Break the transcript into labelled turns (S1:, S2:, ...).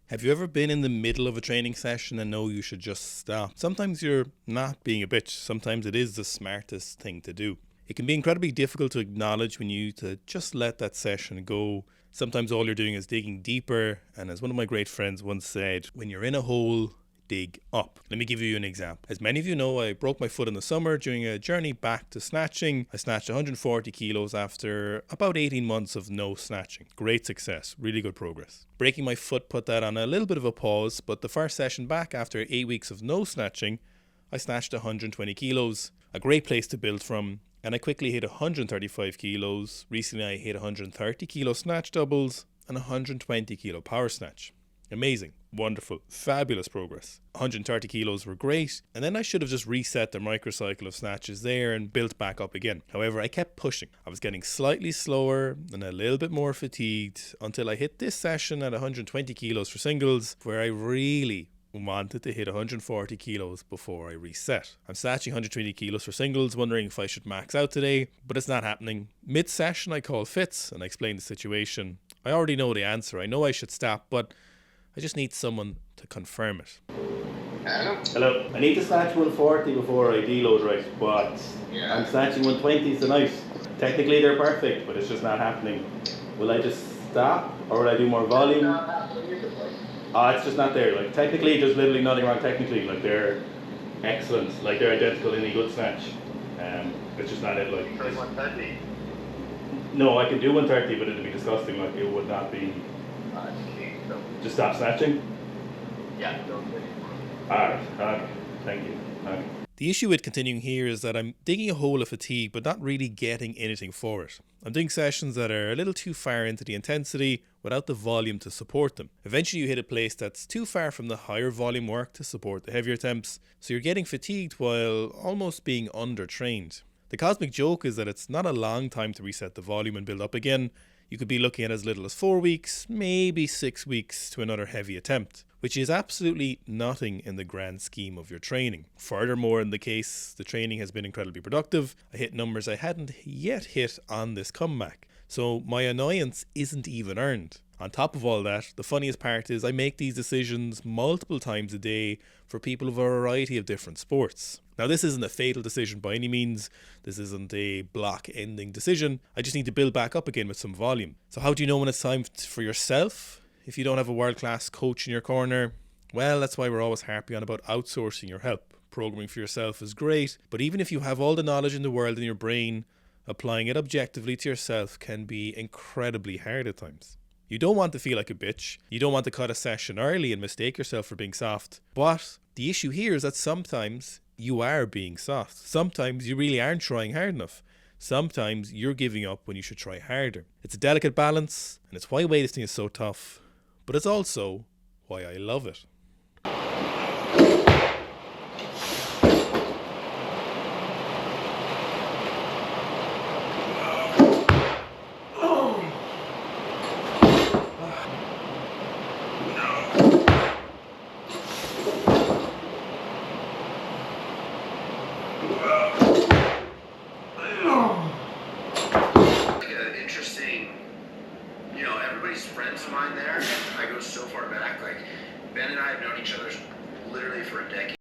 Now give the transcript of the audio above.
S1: Have you ever been in the middle of a training session and know you should just stop? Sometimes you're not being a bitch. Sometimes it is the smartest thing to do. It can be incredibly difficult to acknowledge when you to just let that session go. Sometimes all you're doing is digging deeper. And as one of my great friends once said, when you're in a hole, dig up. Let me give you an example. As many of you know, I broke my foot in the summer during a journey back to snatching. I snatched 140 kilos after about 18 months of no snatching. Great success, really good progress. Breaking my foot put that on a little bit of a pause, but the first session back after 8 weeks of no snatching, I snatched 120 kilos. A great place to build from. And I quickly hit 135 kilos. Recently I hit 130 kilo snatch doubles and 120 kilo power snatch. Amazing, wonderful, fabulous progress. 130 kilos were great, and then I should have just reset the microcycle of snatches there and built back up again. However, I kept pushing. I was getting slightly slower and a little bit more fatigued until I hit this session at 120 kilos for singles, where I really wanted to hit 140 kilos before I reset. I'm snatching 120 kilos for singles, wondering if I should max out today, but it's not happening. Mid-session I call fits and I explain the situation. I already know the answer. I know I should stop, but I just need someone to confirm it. Hello. I need to snatch 140 before I deload right, but I'm snatching 120s tonight. Technically they're perfect, but it's just not happening. Will I just stop or will I do more volume? It's just not there. Like technically there's literally nothing wrong technically. Like they're excellent. Like they're identical in a good snatch. It's just not it. Like
S2: 130?
S1: No, I could do 130, but it'd be disgusting. Like it would not be. Just stop snatching?
S2: Yeah, don't do it.
S1: Alright, okay. Thank you. Okay. The issue with continuing here is that I'm digging a hole of fatigue but not really getting anything for it. I'm doing sessions that are a little too far into the intensity without the volume to support them. Eventually you hit a place that's too far from the higher volume work to support the heavier attempts, so you're getting fatigued while almost being undertrained. The cosmic joke is that it's not a long time to reset the volume and build up again. You could be looking at as little as 4 weeks, maybe 6 weeks to another heavy attempt, which is absolutely nothing in the grand scheme of your training. Furthermore, in the case the training has been incredibly productive, I hit numbers I hadn't yet hit on this comeback, so my annoyance isn't even earned. On top of all that, the funniest part is I make these decisions multiple times a day for people of a variety of different sports. Now this isn't a fatal decision by any means, this isn't a block-ending decision, I just need to build back up again with some volume. So how do you know when it's time for yourself? If you don't have a world-class coach in your corner, well, that's why we're always happy on about outsourcing your help. Programming for yourself is great, but even if you have all the knowledge in the world in your brain, applying it objectively to yourself can be incredibly hard at times. You don't want to feel like a bitch, you don't want to cut a session early and mistake yourself for being soft, but the issue here is that sometimes you are being soft. Sometimes you really aren't trying hard enough. Sometimes you're giving up when you should try harder. It's a delicate balance, and it's why weightlifting is so tough, but it's also why I love it.
S2: Friends of mine there. I go so far back. Like Ben and I have known each other literally for a decade.